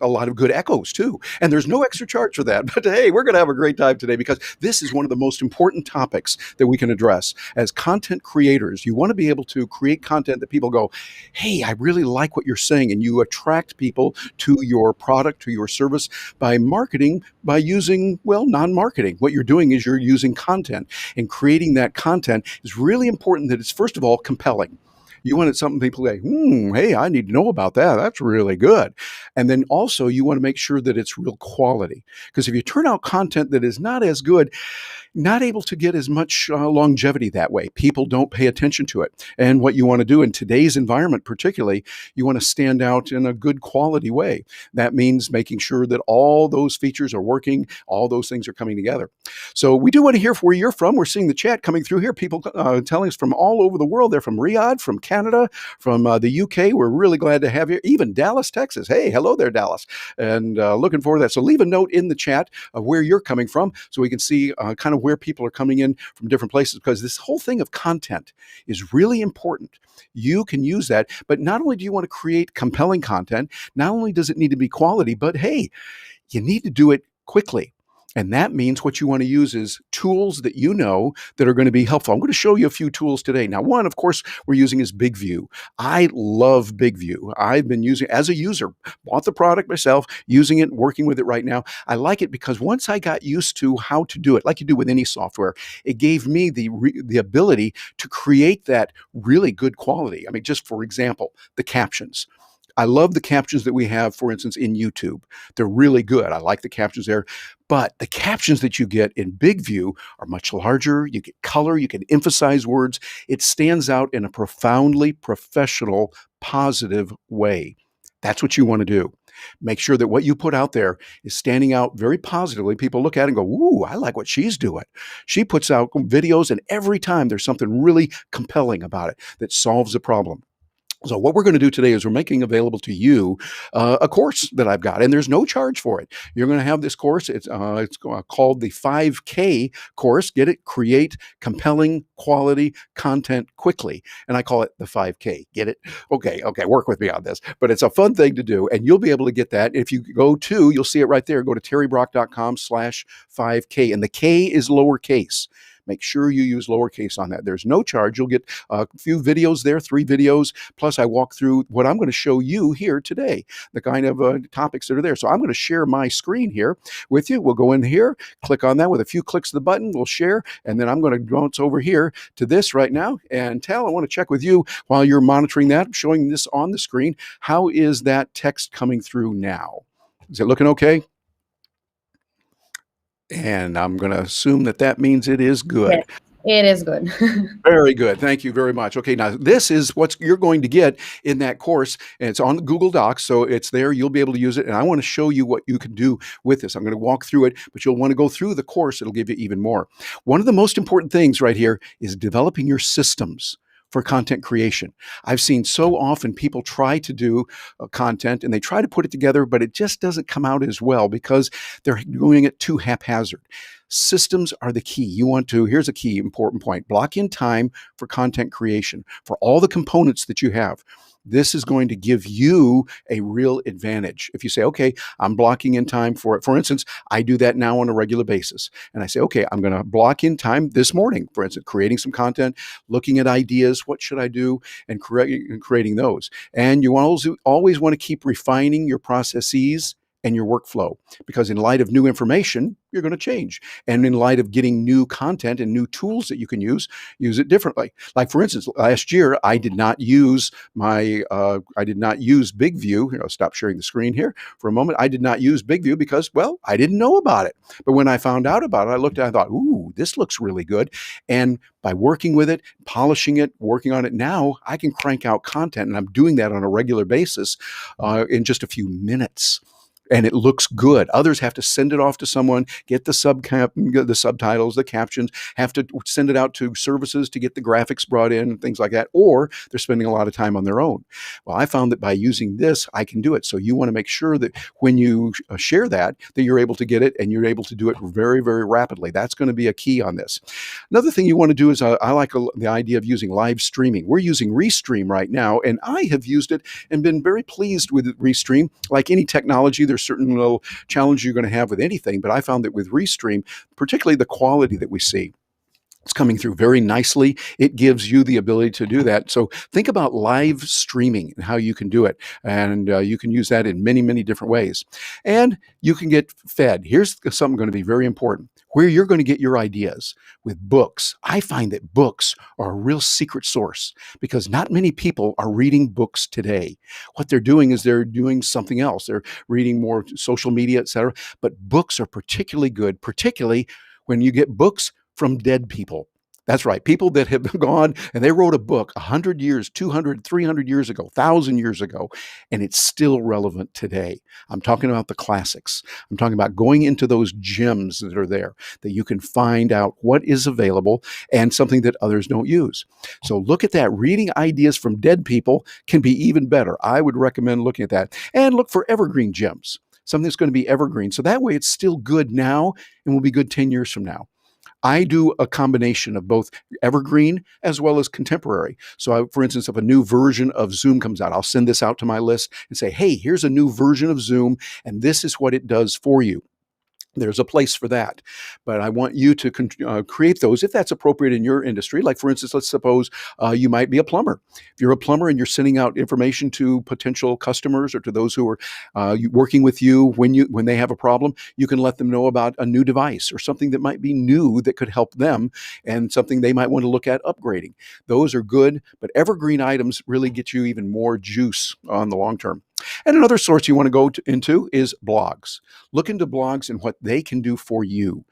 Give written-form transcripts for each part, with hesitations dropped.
a lot of good echoes too. And there's no extra charge for that. But hey, we're going to have a great time today because this is one of the most important topics that we can address. As content creators, you want to be able to create content that people go, hey, I really like what you're saying. And you attract people to your product, to your service by marketing, by using, well, non-marketing. What you're doing is you're using content, and creating that content is really important that it's, first of all, compelling. You want it something people say, hey, I need to know about that. That's really good. And then also you want to make sure that it's real quality. Because if you turn out content that is not as good, not able to get as much longevity that way. People don't pay attention to it. And what you want to do in today's environment, particularly, you want to stand out in a good quality way. That means making sure that all those features are working, all those things are coming together. So we do want to hear where you're from. We're seeing the chat coming through here. People telling us from all over the world. They're from Riyadh, from Canada, from the UK. We're really glad to have you. Even Dallas, Texas. Hey, hello there, Dallas. And looking forward to that. So leave a note in the chat of where you're coming from so we can see kind of where people are coming in from different places, because this whole thing of content is really important. You can use that, but not only do you want to create compelling content, not only does it need to be quality, but hey, you need to do it quickly. And that means what you want to use is tools that you know that are going to be helpful. I'm going to show you a few tools today. Now, one, of course, we're using is BIGVU. I love BIGVU. I've been using it as a user, bought the product myself, using it, working with it right now. I like it because once I got used to how to do it, like you do with any software, it gave me the ability to create that really good quality. I mean, just for example, the captions. I love the captions that we have, for instance, in YouTube. They're really good. I like the captions there. But the captions that you get in BIGVU are much larger. You get color. You can emphasize words. It stands out in a profoundly professional, positive way. That's what you want to do. Make sure that what you put out there is standing out very positively. People look at it and go, ooh, I like what she's doing. She puts out videos, and every time there's something really compelling about it that solves a problem. So what we're going to do today is we're making available to you a course that I've got, and there's no charge for it. You're going to have this course. It's called the 5K course. Get it? Create compelling quality content quickly. And I call it the 5K. Get it? Okay, work with me on this. But it's a fun thing to do, and you'll be able to get that. If you go to, you'll see it right there. Go to terrybrock.com/5K, and the K is lowercase. Make sure you use lowercase on that. There's no charge. You'll get a few videos there, 3 videos. Plus, I walk through what I'm going to show you here today, the kind of topics that are there. So I'm going to share my screen here with you. We'll go in here, click on that with a few clicks of the button. We'll share, and then I'm going to bounce over here to this right now. And Tal, I want to check with you while you're monitoring that. I'm showing this on the screen. How is that text coming through now? Is it looking okay? And I'm going to assume that that means it is good. Yes, it is good. Very good. Thank you very much. Okay, now this is what you're going to get in that course, and it's on Google Docs, so it's there. You'll be able to use it, and I want to show you what you can do with this. I'm going to walk through it, but you'll want to go through the course. It'll give you even more. One of the most important things right here is developing your systems for content creation. I've seen so often people try to do content and they try to put it together, but it just doesn't come out as well because they're doing it too haphazard. Systems are the key. You want to, here's a key important point, block in time for content creation for all the components that you have. This is going to give you a real advantage. If you say, okay, I'm blocking in time for it. For instance, I do that now on a regular basis. And I say, okay, I'm going to block in time this morning, for instance, creating some content, looking at ideas, what should I do, and creating those. And you always want to keep refining your processes and your workflow, because in light of new information, you're going to change. And in light of getting new content and new tools that you can use it differently. Like for instance, last year, I did not use BIGVU. Stop sharing the screen here for a moment. I did not use BIGVU because, well, I didn't know about it. But when I found out about it, I looked at it and I thought, ooh, this looks really good. And by working with it, polishing it, working on it, now I can crank out content. And I'm doing that on a regular basis in just a few minutes. and it looks good. Others have to send it off to someone, get the the subtitles, the captions, have to send it out to services to get the graphics brought in and things like that, or they're spending a lot of time on their own. Well, I found that by using this, I can do it. So you want to make sure that when you share that you're able to get it and you're able to do it very, very rapidly. That's going to be a key on this. Another thing you want to do is I like the idea of using live streaming. We're using Restream right now, and I have used it and been very pleased with Restream. Like any technology, there's certain little challenges you're going to have with anything, but I found that with Restream, particularly the quality that we see, it's coming through very nicely. It gives you the ability to do that. So think about live streaming and how you can do it. And you can use that in many, many different ways. And you can get fed. Here's something going to be very important. Where you're going to get your ideas with books. I find that books are a real secret source because not many people are reading books today. What they're doing is they're doing something else. They're reading more social media, etc. But books are particularly good, particularly when you get books from dead people. That's right. People that have gone and they wrote a book 100 years, 200, 300 years ago, 1,000 years ago, and it's still relevant today. I'm talking about the classics. I'm talking about going into those gems that are there that you can find out what is available and something that others don't use. So look at that. Reading ideas from dead people can be even better. I would recommend looking at that and look for evergreen gems, something that's going to be evergreen. So that way it's still good now and will be good 10 years from now. I do a combination of both evergreen as well as contemporary. So, for instance, if a new version of Zoom comes out, I'll send this out to my list and say, hey, here's a new version of Zoom, and this is what it does for you. There's a place for that. But I want you to create those if that's appropriate in your industry. Like, for instance, let's suppose you might be a plumber. If you're a plumber and you're sending out information to potential customers or to those who are working with you when they have a problem, you can let them know about a new device or something that might be new that could help them and something they might want to look at upgrading. Those are good, but evergreen items really get you even more juice on the long term. And another source you want to go into is blogs. Look into blogs and what they can do for you.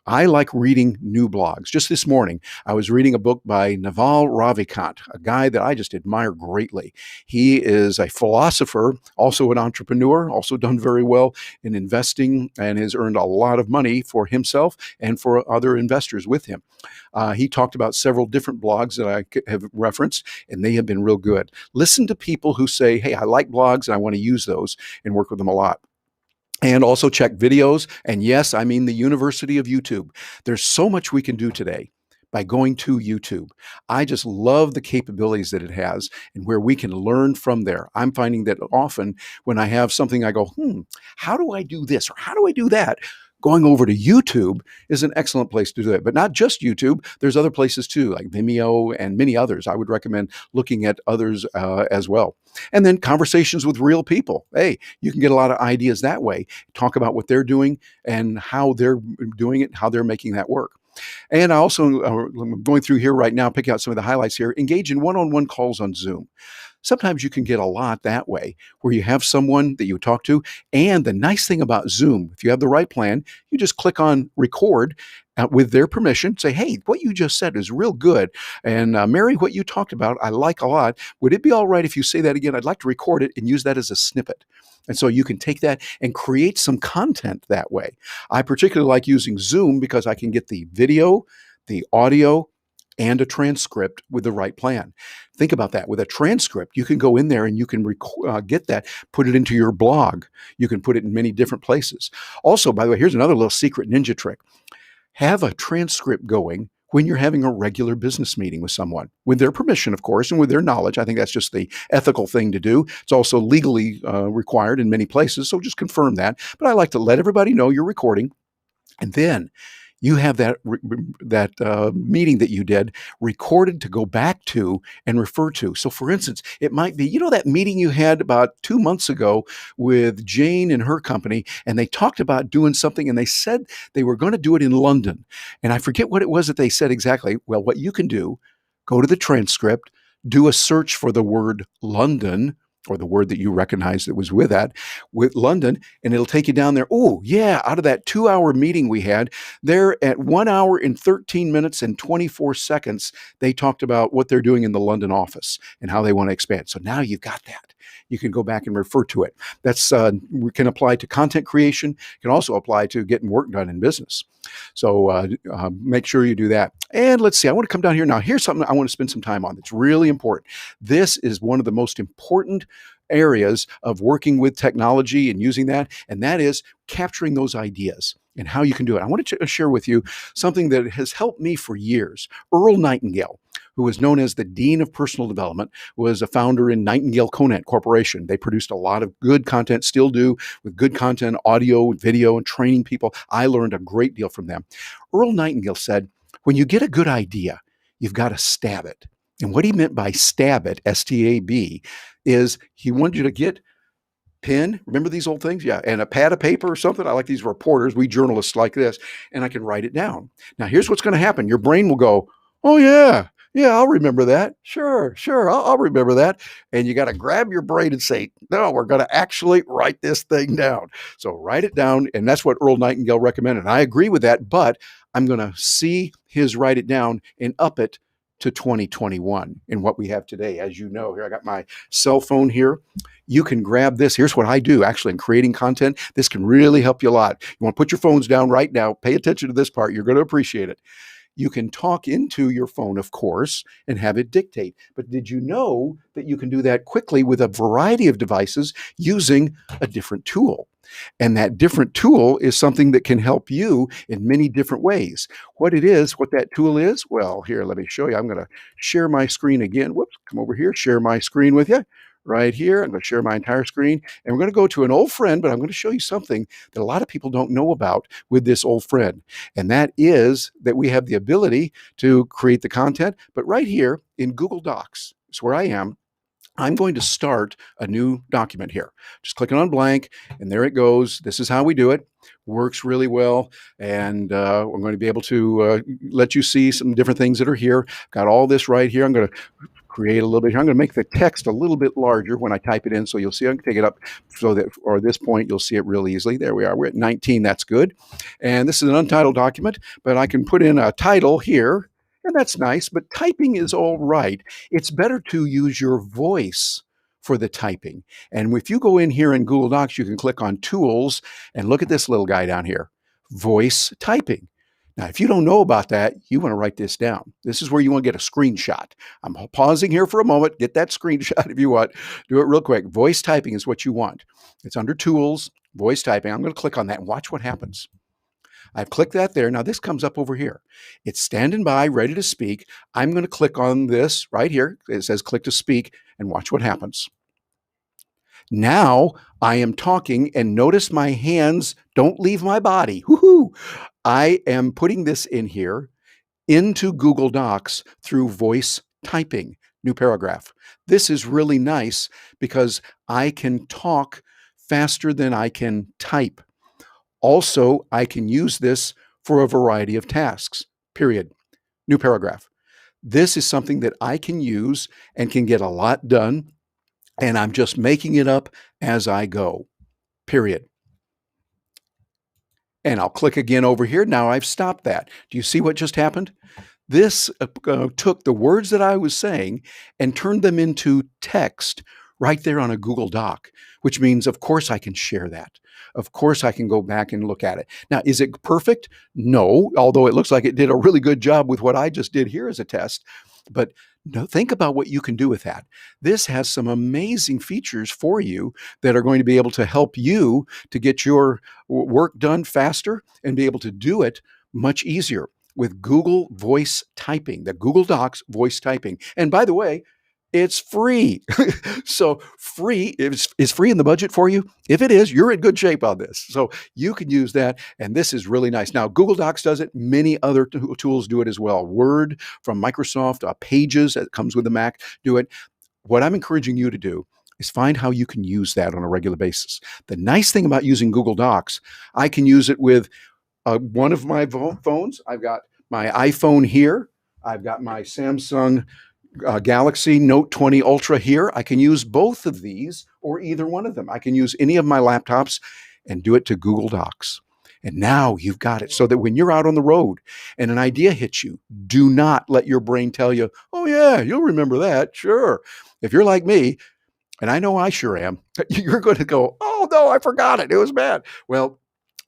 I like reading new blogs. Just this morning, I was reading a book by Naval Ravikant, a guy that I just admire greatly. He is a philosopher, also an entrepreneur, also done very well in investing and has earned a lot of money for himself and for other investors with him. He talked about several different blogs that I have referenced, and they have been real good. Listen to people who say, hey, I like blogs and I want to use those and work with them a lot. And also check videos. And yes, I mean the University of YouTube. There's so much we can do today by going to YouTube. I just love the capabilities that it has and where we can learn from there. I'm finding that often when I have something, I go, how do I do this? Or how do I do that? Going over to YouTube is an excellent place to do it, but not just YouTube. There's other places too, like Vimeo and many others. I would recommend looking at others as well. And then conversations with real people. Hey, you can get a lot of ideas that way. Talk about what they're doing and how they're doing it, how they're making that work. And I also, I'm going through here right now, picking out some of the highlights here, engage in one-on-one calls on Zoom. Sometimes you can get a lot that way, where you have someone that you talk to. And the nice thing about Zoom, if you have the right plan, you just click on record with their permission, say, hey, what you just said is real good. And Mary, what you talked about, I like a lot. Would it be all right if you say that again? I'd like to record it and use that as a snippet. And so you can take that and create some content that way. I particularly like using Zoom because I can get the video, the audio, and a transcript with the right plan. Think about that. With a transcript, you can go in there and you can get that, put it into your blog. You can put it in many different places. Also, by the way, here's another little secret ninja trick. Have a transcript going when you're having a regular business meeting with someone, with their permission, of course, and with their knowledge. I think that's just the ethical thing to do. It's also legally required in many places, so just confirm that. But I like to let everybody know you're recording, and then you have that meeting that you did recorded to go back to and refer to. So for instance, it might be, that meeting you had about 2 months ago with Jane and her company, and they talked about doing something, and they said they were going to do it in London. And I forget what it was that they said exactly. Well, what you can do, go to the transcript, do a search for the word London, or the word that you recognize that was with London, and it'll take you down there. Oh, yeah, out of that 2-hour meeting we had, there at 1 hour and 13 minutes and 24 seconds, they talked about what they're doing in the London office and how they want to expand. So now you've got that. You can go back and refer to it. That's we can apply to content creation. Can also apply to getting work done in business. So make sure you do that. And let's see, I want to come down here now. Here's something I want to spend some time on that's really important. This is one of the most important areas of working with technology and using that, and that is capturing those ideas and how you can do it. I want to share with you something that has helped me for years. Earl Nightingale, who was known as the Dean of Personal Development, was a founder in Nightingale Conant Corporation. They produced a lot of good content, still do, with good content, audio, video, and training people. I learned a great deal from them. Earl Nightingale said, when you get a good idea, you've got to stab it. And what he meant by stab it, S-T-A-B, is he wanted you to get pen, remember these old things? Yeah, and a pad of paper or something. I like these reporters, we journalists like this, and I can write it down. Now, here's what's going to happen. Your brain will go, oh, yeah, I'll remember that. Sure, I'll remember that. And you got to grab your brain and say, no, we're going to actually write this thing down. So write it down, and that's what Earl Nightingale recommended. And I agree with that, but I'm going to see his write it down and up it to 2021 in what we have today. As you know, here I got my cell phone here. You can grab this. Here's what I do actually in creating content. This can really help you a lot. You want to put your phones down right now. Pay attention to this part. You're going to appreciate it. You can talk into your phone, of course, and have it dictate. But did you know that you can do that quickly with a variety of devices using a different tool? And that different tool is something that can help you in many different ways. What that tool is, well, here, let me show you. I'm going to share my screen again. Whoops, come over here, share my screen with you. Right here, I'm going to share my entire screen, and we're going to go to an old friend, but I'm going to show you something that a lot of people don't know about with this old friend. And that is that we have the ability to create the content, but right here in Google Docs is where I am. I'm going to start a new document here. Just clicking on blank, and there it goes. This is how we do it. Works really well, and I'm going to be able to let you see some different things that are here. Got all this right here. I'm going to create a little bit here. I'm going to make the text a little bit larger when I type it in, so you'll see. I can take it up so that, or at this point, you'll see it real easily. There we are. We're at 19. That's good. And this is an untitled document, but I can put in a title here. And that's nice, but typing is all right. It's better to use your voice for the typing. And if you go in here in Google Docs, you can click on Tools and look at this little guy down here, Voice Typing. Now, if you don't know about that, you want to write this down. This is where you want to get a screenshot. I'm pausing here for a moment. Get that screenshot if you want. Do it real quick. Voice typing is what you want. It's under Tools, Voice Typing. I'm going to click on that and watch what happens. I've clicked that there. Now this comes up over here. It's standing by, ready to speak. I'm going to click on this right here. It says click to speak, and watch what happens. Now I am talking, and notice my hands don't leave my body. Woohoo! I am putting this in here into Google Docs through voice typing. New paragraph. This is really nice because I can talk faster than I can type. Also, I can use this for a variety of tasks, period. New paragraph. This is something that I can use and can get a lot done, and I'm just making it up as I go, period. And I'll click again over here. Now I've stopped that. Do you see what just happened? This took the words that I was saying and turned them into text right there on a Google Doc, which means, of course, I can share that. Of course, I can go back and look at it. Now, is it perfect? No, although it looks like it did a really good job with what I just did here as a test. But no, think about what you can do with that. This has some amazing features for you that are going to be able to help you to get your work done faster and be able to do it much easier with Google Voice Typing, the Google Docs Voice Typing. And by the way, it's free. So free is free in the budget for you. If it is, you're in good shape on this. So you can use that. And this is really nice. Now, Google Docs does it. Many other tools do it as well. Word from Microsoft, Pages that comes with the Mac, do it. What I'm encouraging you to do is find how you can use that on a regular basis. The nice thing about using Google Docs, I can use it with one of my phones. I've got my iPhone here. I've got my Samsung Galaxy Note 20 Ultra here. I can use both of these or either one of them. I can use any of my laptops and do it to Google Docs. And now you've got it so that when you're out on the road and an idea hits you, do not let your brain tell you, oh yeah, you'll remember that. Sure. If you're like me, And I know I sure am. You're going to go, oh no, I forgot it. It was bad. Well,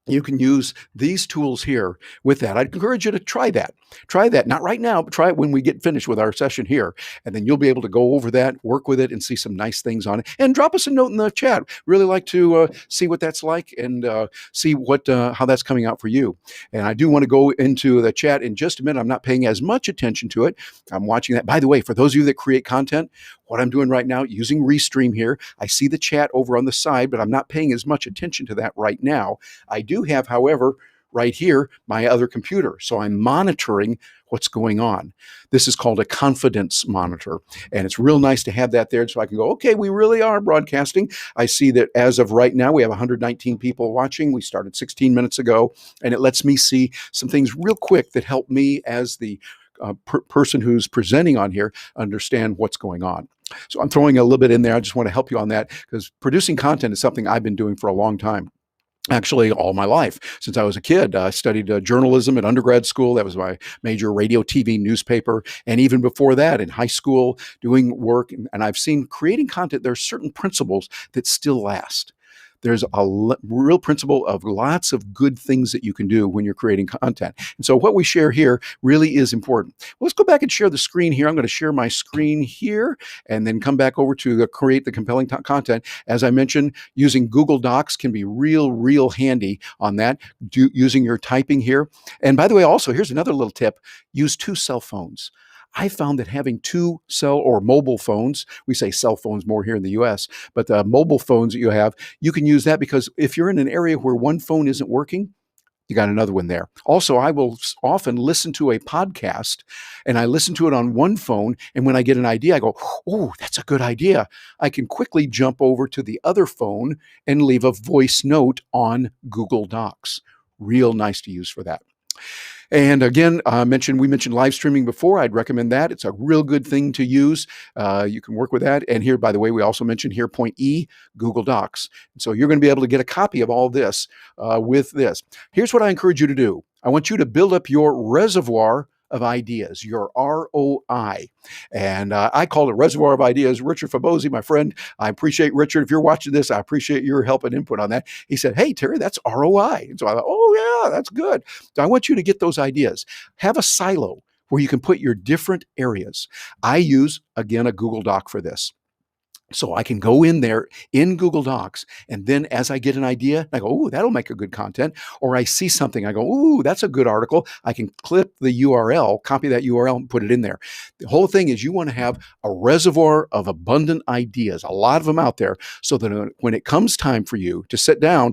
you can use these tools here with that. I'd encourage you to try that. Try that, not right now, but try it when we get finished with our session here. And then you'll be able to go over that, work with it, and see some nice things on it. And drop us a note in the chat. Really like to see what that's like and see how that's coming out for you. And I do want to go into the chat in just a minute. I'm not paying as much attention to it. I'm watching that. By the way, for those of you that create content, what I'm doing right now, using Restream here, I see the chat over on the side, but I'm not paying as much attention to that right now. I do have, however, right here, my other computer. So I'm monitoring what's going on. This is called a confidence monitor. And it's real nice to have that there so I can go, okay, we really are broadcasting. I see that as of right now, we have 119 people watching. We started 16 minutes ago, and it lets me see some things real quick that help me as the person who's presenting on here understand what's going on. So I'm throwing a little bit in there. I just want to help you on that because producing content is something I've been doing for a long time. Actually, all my life. Since I was a kid, I studied journalism at undergrad school. That was my major, radio, TV, newspaper. And even before that, in high school, doing work. And I've seen creating content, there are certain principles that still last. There's a real principle of lots of good things that you can do when you're creating content. And so what we share here really is important. Well, let's go back and share the screen here. I'm going to share my screen here and then come back over to create the compelling content. As I mentioned, using Google Docs can be real handy on that, using your typing here. And by the way, also, here's another little tip. Use 2 cell phones. I found that having 2 cell or mobile phones, we say cell phones more here in the US, but the mobile phones that you have, you can use that because if you're in an area where one phone isn't working, you got another one there. Also, I will often listen to a podcast and I listen to it on one phone. And when I get an idea, I go, oh, that's a good idea. I can quickly jump over to the other phone and leave a voice note on Google Docs. Real nice to use for that. And again, we mentioned live streaming before. I'd recommend that. It's a real good thing to use. You can work with that. And here, by the way, we also mentioned here point E, Google Docs. And so you're going to be able to get a copy of all this with this. Here's what I encourage you to do. I want you to build up your reservoir of ideas, your ROI. And I call it Reservoir of Ideas. Richard Fabosi, my friend, I appreciate Richard. If you're watching this, I appreciate your help and input on that. He said, hey, Terry, that's ROI. And so I thought, oh, yeah, that's good. So I want you to get those ideas. Have a silo where you can put your different areas. I use, again, a Google Doc for this. So I can go in there in Google Docs, and then as I get an idea, I go, oh, that'll make a good content. Or I see something, I go, oh, that's a good article. I can clip the URL, copy that URL, and put it in there. The whole thing is you want to have a reservoir of abundant ideas, a lot of them out there, so that when it comes time for you to sit down,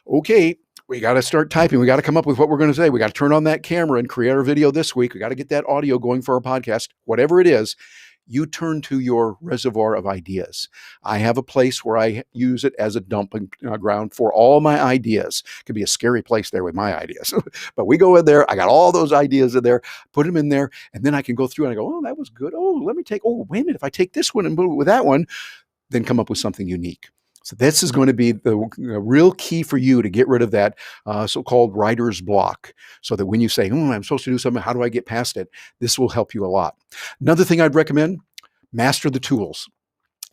okay, we got to start typing. We got to come up with what we're going to say. We got to turn on that camera and create our video this week. We got to get that audio going for our podcast, whatever it is. You turn to your reservoir of ideas. I have a place where I use it as a dumping ground for all my ideas. It could be a scary place there with my ideas, but we go in there. I got all those ideas in there, put them in there, and then I can go through and I go, oh, that was good. Oh, let me take, oh, wait a minute. If I take this one and move it with that one, then come up with something unique. So this is going to be the real key for you to get rid of that so-called writer's block, so that when you say, I'm supposed to do something, how do I get past it? This will help you a lot. Another thing I'd recommend, master the tools.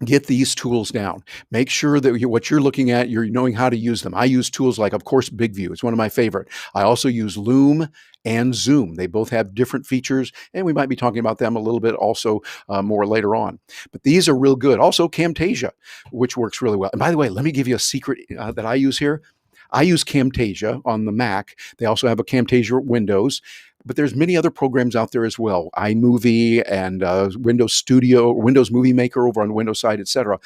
Get these tools down. Make sure that what you're looking at, you're knowing how to use them. I use tools like, of course, BIGVU. It's one of my favorite. I also use Loom and Zoom. They both have different features, and we might be talking about them a little bit also more later on. But these are real good. Also, Camtasia, which works really well. And by the way, let me give you a secret that I use here. I use Camtasia on the Mac. They also have a Camtasia Windows. But there's many other programs out there as well, iMovie and Windows Studio, Windows Movie Maker over on the Windows side, etc.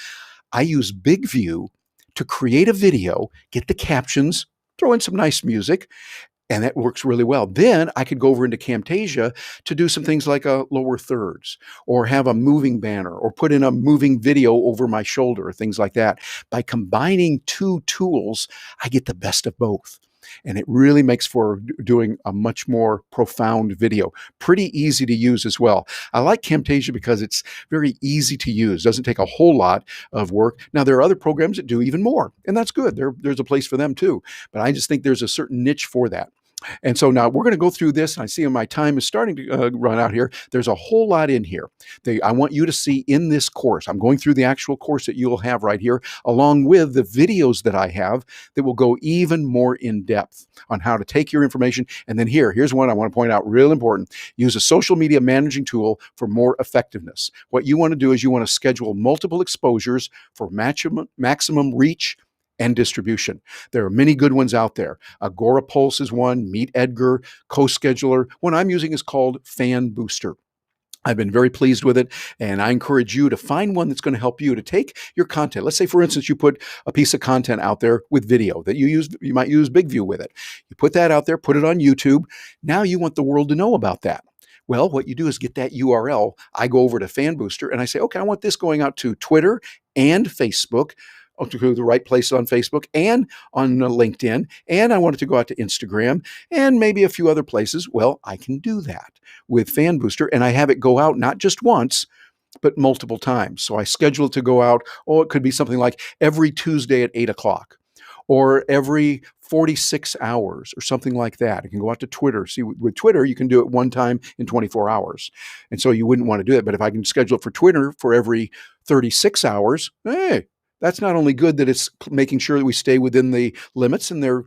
I use BIGVU to create a video, get the captions, throw in some nice music, and that works really well. Then I could go over into Camtasia to do some things like lower thirds, or have a moving banner, or put in a moving video over my shoulder, or things like that. By combining 2 tools, I get the best of both. And it really makes for doing a much more profound video. Pretty easy to use as well. I like Camtasia because it's very easy to use. Doesn't take a whole lot of work. Now, there are other programs that do even more, and that's good. There's a place for them too. But I just think there's a certain niche for that. And so now we're going to go through this. I see my time is starting to run out here. There's a whole lot in here. I want you to see in this course. I'm going through the actual course that you'll have right here, along with the videos that I have that will go even more in depth on how to take your information. And then here's one I want to point out, real important. Use a social media managing tool for more effectiveness. What you want to do is you want to schedule multiple exposures for maximum reach and distribution. There are many good ones out there. Agorapulse is one, Meet Edgar, CoScheduler. One I'm using is called Fan Booster. I've been very pleased with it, and I encourage you to find one that's going to help you to take your content. Let's say, for instance, you put a piece of content out there with video that you might use BIGVU with it. You put that out there, put it on YouTube. Now you want the world to know about that. Well, what you do is get that URL. I go over to Fan Booster and I say, okay, I want this going out to Twitter and Facebook, to the right place on Facebook and on LinkedIn, and I want it to go out to Instagram and maybe a few other places. Well, I can do that with Fan Booster, and I have it go out not just once, but multiple times. So I schedule it to go out, it could be something like every Tuesday at 8 o'clock or every 46 hours or something like that. It can go out to Twitter. See, with Twitter, you can do it one time in 24 hours. And so you wouldn't want to do it. But if I can schedule it for Twitter for every 36 hours, hey, that's not only good that it's making sure that we stay within the limits and their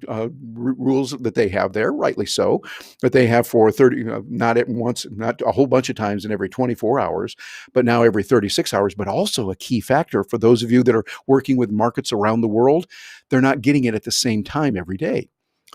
rules that they have there, rightly so, that they have for 30, not at once, not a whole bunch of times in every 24 hours, but now every 36 hours, but also a key factor for those of you that are working with markets around the world, they're not getting it at the same time every day.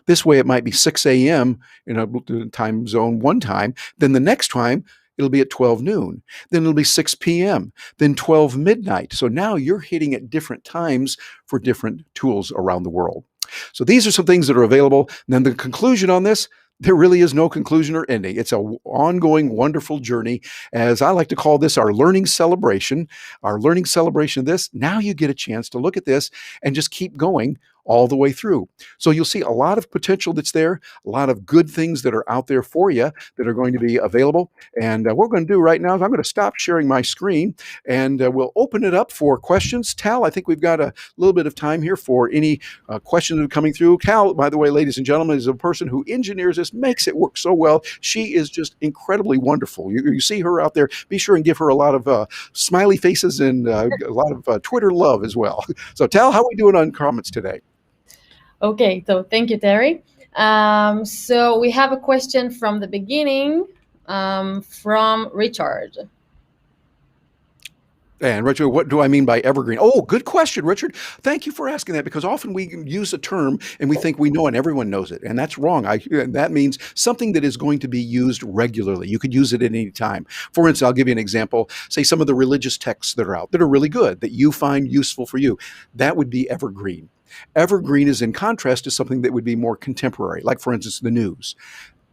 This way, it might be 6 a.m. in a time zone one time, then the next time, it'll be at 12 noon, then it'll be 6 p.m., then 12 midnight. So now you're hitting at different times for different tools around the world. So these are some things that are available. And then the conclusion on this, there really is no conclusion or ending. It's an ongoing, wonderful journey. As I like to call this, our learning celebration of this. Now you get a chance to look at this and just keep going all the way through. So you'll see a lot of potential that's there, a lot of good things that are out there for you that are going to be available. And what we're going to do right now is I'm going to stop sharing my screen and we'll open it up for questions. Tal, I think we've got a little bit of time here for any questions that are coming through. Tal, by the way, ladies and gentlemen, is a person who engineers this, makes it work so well. She is just incredibly wonderful. You see her out there, be sure and give her a lot of smiley faces and a lot of Twitter love as well. So Tal, how are we doing on comments today? Okay, so thank you, Terry. So we have a question from the beginning from Richard. And Richard, what do I mean by evergreen? Oh, good question, Richard. Thank you for asking that, because often we use a term and we think we know and everyone knows it, and that's wrong. That means something that is going to be used regularly. You could use it at any time. For instance, I'll give you an example. Say some of the religious texts that are out that are really good, that you find useful for you. That would be evergreen. Evergreen is in contrast to something that would be more contemporary, like, for instance, the news.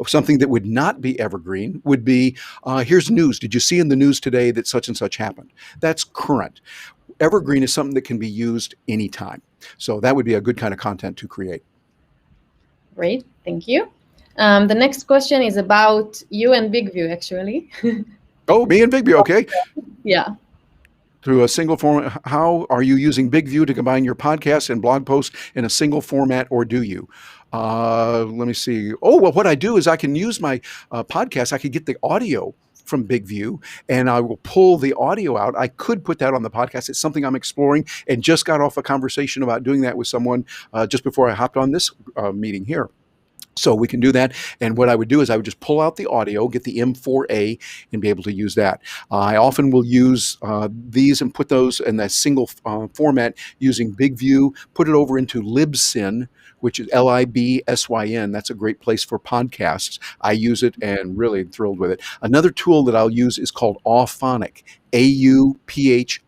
Something that would not be evergreen would be, here's news. Did you see in the news today that such and such happened? That's current. Evergreen is something that can be used anytime. So that would be a good kind of content to create. Great, thank you. The next question is about you and BIGVU, actually. Oh, me and BIGVU, okay. Yeah. Through a single format, how are you using BIGVU to combine your podcast and blog posts in a single format, or do you? Let me see. Oh, well, what I do is I can use my podcast. I could get the audio from BIGVU and I will pull the audio out. I could put that on the podcast. It's something I'm exploring and just got off a conversation about doing that with someone just before I hopped on this meeting here. So we can do that. And what I would do is I would just pull out the audio, get the M4A, and be able to use that. I often will use these and put those in that single format using BIGVU, put it over into Libsyn, which is Libsyn. That's a great place for podcasts. I use it and really thrilled with it. Another tool that I'll use is called Auphonic, Auphonic.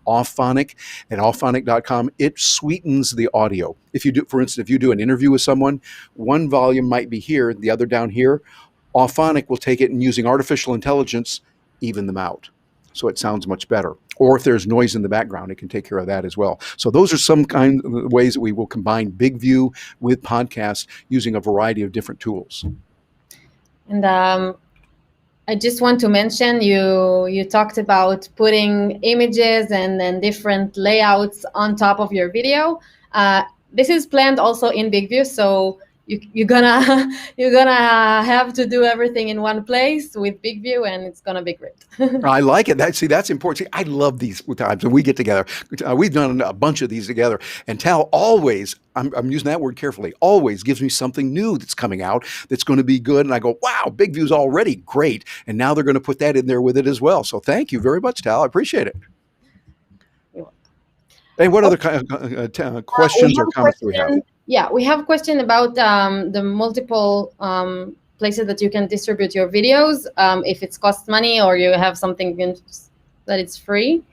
Auphonic at auphonic.com. It sweetens the audio. If you do, for instance, if you do an interview with someone, one volume might be here, the other down here. Auphonic will take it and, using artificial intelligence, even them out. So it sounds much better. Or if there's noise in the background, it can take care of that as well. So those are some kind of ways that we will combine BIGVU with podcasts using a variety of different tools. And I just want to mention, you talked about putting images and then different layouts on top of your video. This is planned also in BIGVU, so you're gonna you're gonna have to do everything in one place with BIGVU, and it's gonna be great. I like it. That's important. See, I love these times when we get together. We've done a bunch of these together, and Tal always, I'm using that word carefully, always gives me something new that's coming out that's going to be good. And I go, wow, BIGVU's already great. And now they're going to put that in there with it as well. So thank you very much, Tal. I appreciate it. And what other questions or comments do we have? Yeah, we have a question about the multiple places that you can distribute your videos, if it's cost money or you have something that it's free.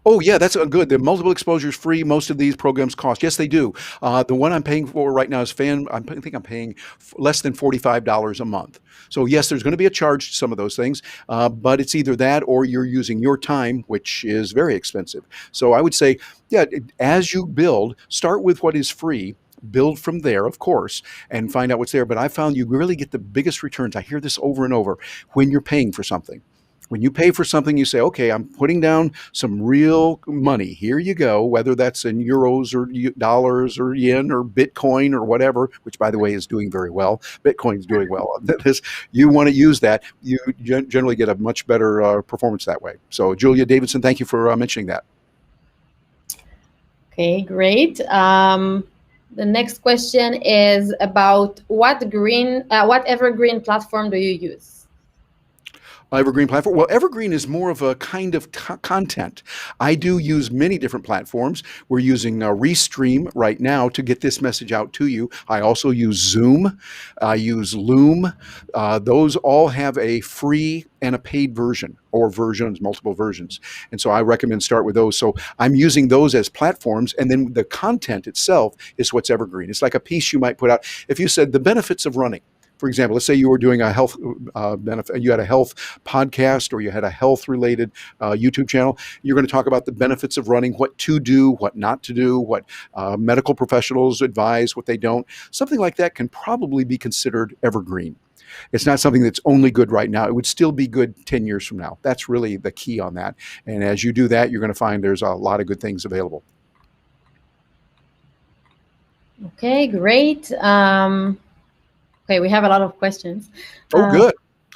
Oh, yeah, that's good. The multiple exposure is free. Most of these programs cost. Yes, they do. The one I'm paying for right now is I think I'm paying less than $45 a month. So yes, there's going to be a charge to some of those things, but it's either that or you're using your time, which is very expensive. So I would say, yeah, as you build, start with what is free. Build from there, of course, and find out what's there. But I found you really get the biggest returns. I hear this over and over when you're paying for something. When you pay for something, you say, okay, I'm putting down some real money. Here you go, whether that's in euros or dollars or yen or Bitcoin or whatever, which, by the way, is doing very well. Bitcoin's doing well. You want to use that. You generally get a much better performance that way. So, Julia Davidson, thank you for mentioning that. Okay, great. The next question is about what evergreen platform do you use? Evergreen platform. Well, Evergreen is more of a kind of content. I do use many different platforms. We're using Restream right now to get this message out to you. I also use Zoom. I use Loom. Those all have a free and a paid version, or versions, multiple versions. And so I recommend start with those. So I'm using those as platforms, and then the content itself is what's evergreen. It's like a piece you might put out. If you said the benefits of running, for example, let's say you were doing a health benefit, you had a health podcast or you had a health related YouTube channel. You're going to talk about the benefits of running, what to do, what not to do, what medical professionals advise, what they don't. Something like that can probably be considered evergreen. It's not something that's only good right now. It would still be good 10 years from now. That's really the key on that. And as you do that, you're going to find there's a lot of good things available. Okay, great. Okay, we have a lot of questions. Oh, good.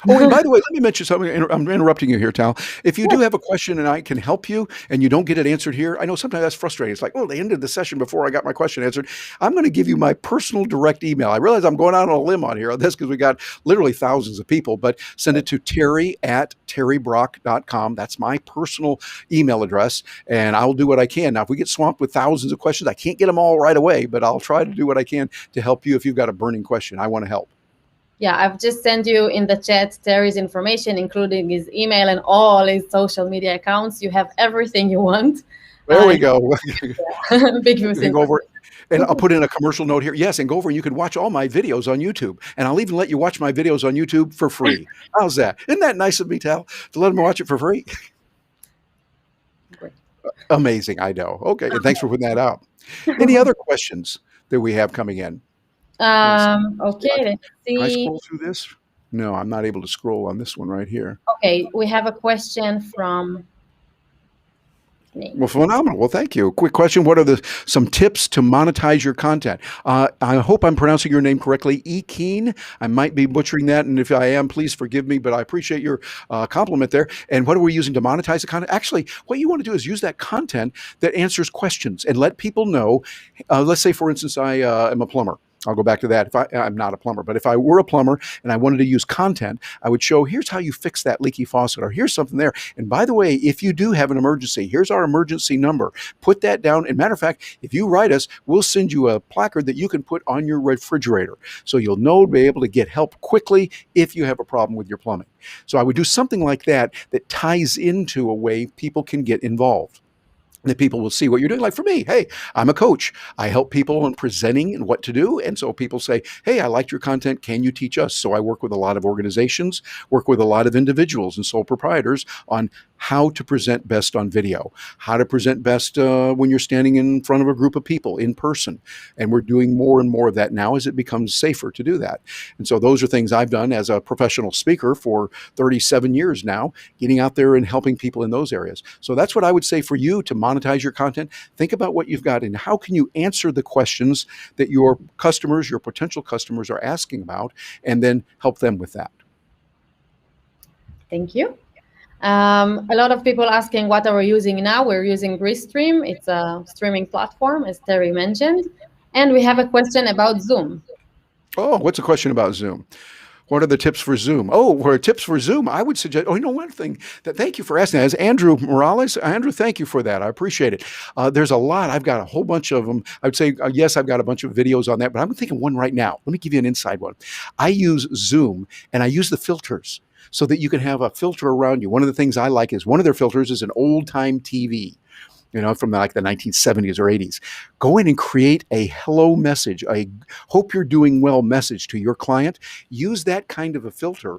Oh, and by the way, let me mention something. I'm interrupting you here, Tal. If you do have a question and I can help you and you don't get it answered here, I know sometimes that's frustrating. It's like, oh, they ended the session before I got my question answered. I'm going to give you my personal direct email. I realize I'm going out on a limb on here on this because we got literally thousands of people, but send it to terry@terrybrock.com. That's my personal email address, and I'll do what I can. Now, if we get swamped with thousands of questions, I can't get them all right away, but I'll try to do what I can to help you if you've got a burning question. I want to help. Yeah, I've just sent you in the chat Terry's information, including his email and all his social media accounts. You have everything you want. There we go. BIGVU. Go over, and I'll put in a commercial note here. Yes, and go over and you can watch all my videos on YouTube. And I'll even let you watch my videos on YouTube for free. How's that? Isn't that nice of me, Tal, to let them watch it for free? Great. Amazing, I know. Okay, and thanks for putting that out. Any other questions that we have coming in? Okay, let's see. Can I scroll through this? No, I'm not able to scroll on this one right here. Okay, we have a question from me. Well, phenomenal. Well, thank you. Quick question. What are some tips to monetize your content? I hope I'm pronouncing your name correctly. Keen. I might be butchering that, and if I am, please forgive me, but I appreciate your compliment there. And what are we using to monetize the content? Actually, what you want to do is use that content that answers questions and let people know. Let's say, for instance, I am a plumber. I'll go back to that. I'm not a plumber, but if I were a plumber and I wanted to use content, I would show, here's how you fix that leaky faucet, or here's something there. And by the way, if you do have an emergency, here's our emergency number. Put that down. And matter of fact, if you write us, we'll send you a placard that you can put on your refrigerator. So you'll know to be able to get help quickly if you have a problem with your plumbing. So I would do something like that that ties into a way people can get involved, that people will see what you're doing. Like for me, hey, I'm a coach. I help people in presenting and what to do. And so people say, hey, I liked your content. Can you teach us? So I work with a lot of organizations, work with a lot of individuals and sole proprietors on how to present best on video, how to present best when you're standing in front of a group of people in person. And we're doing more and more of that now as it becomes safer to do that. And so those are things I've done as a professional speaker for 37 years now, getting out there and helping people in those areas. So that's what I would say for you to monetize your content. Think about what you've got and how can you answer the questions that your customers, your potential customers are asking about, and then help them with that. Thank you. A lot of people asking what are we using now. We're using Restream. It's a streaming platform, as Terry mentioned. And we have a question about Zoom. Oh, what's a question about Zoom? What are the tips for Zoom? Oh, for tips for Zoom, I would suggest, one thing that, thank you for asking that, is Andrew Morales. Andrew, thank you for that. I appreciate it. There's a lot. I've got a whole bunch of them. I would say, yes, I've got a bunch of videos on that, but I'm thinking one right now. Let me give you an inside one. I use Zoom and I use the filters so that you can have a filter around you. One of the things I like is one of their filters is an old time TV. From like the 1970s or 80s. Go in and create a hello message, a hope you're doing well message to your client. Use that kind of a filter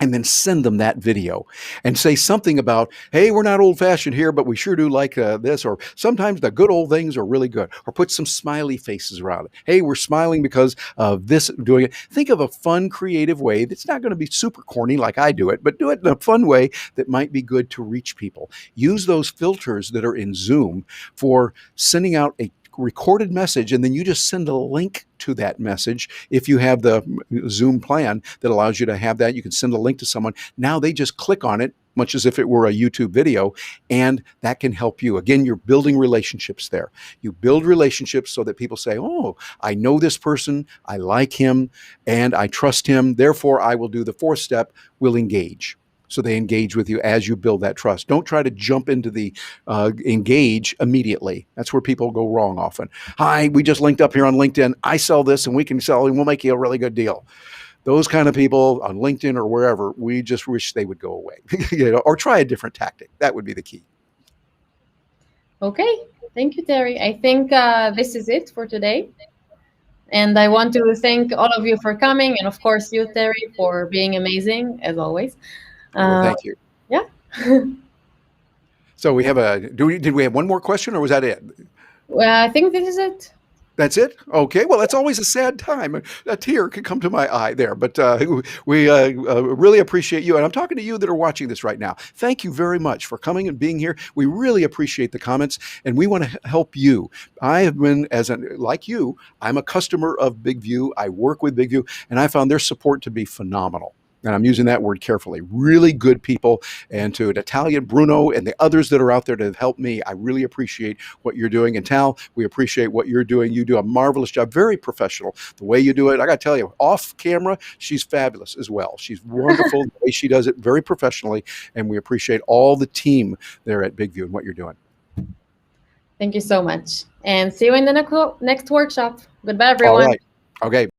and then send them that video and say something about, hey, we're not old fashioned here, but we sure do like this, or sometimes the good old things are really good, or put some smiley faces around it. Hey, we're smiling because of this, doing it. Think of a fun, creative way that's not going to be super corny like I do it, but do it in a fun way that might be good to reach people. Use those filters that are in Zoom for sending out a recorded message, and then you just send a link to that message. If you have the Zoom plan that allows you to have that, you can send a link to someone. Now they just click on it, much as if it were a YouTube video, and that can help you. Again, you're building relationships there. You build relationships so that people say, oh, I know this person, I like him, and I trust him. Therefore, I will do the fourth step, will engage. So they engage with you as you build that trust. Don't try to jump into the engage immediately. That's where people go wrong often. Hi, we just linked up here on LinkedIn. I sell this and we can sell and we'll make you a really good deal. Those kind of people on LinkedIn or wherever, we just wish they would go away, or try a different tactic. That would be the key. Okay, thank you, Terry. I think this is it for today. And I want to thank all of you for coming, and of course you, Terry, for being amazing as always. Well, thank you. Yeah. So we have did we have one more question or was that it? Well, I think this is it. That's it? Okay. Well, that's always a sad time. A tear could come to my eye there, but we really appreciate you. And I'm talking to you that are watching this right now. Thank you very much for coming and being here. We really appreciate the comments, and we want to help you. I have been, like you, I'm a customer of BIGVU. I work with BIGVU, and I found their support to be phenomenal. And I'm using that word carefully. Really good people. And to Natalia, Bruno, and the others that are out there to help me, I really appreciate what you're doing. And Tal, we appreciate what you're doing. You do a marvelous job, very professional. The way you do it, I got to tell you, off camera, she's fabulous as well. She's wonderful the way she does it, very professionally. And we appreciate all the team there at BIGVU and what you're doing. Thank you so much. And see you in the next workshop. Goodbye, everyone. All right. Okay.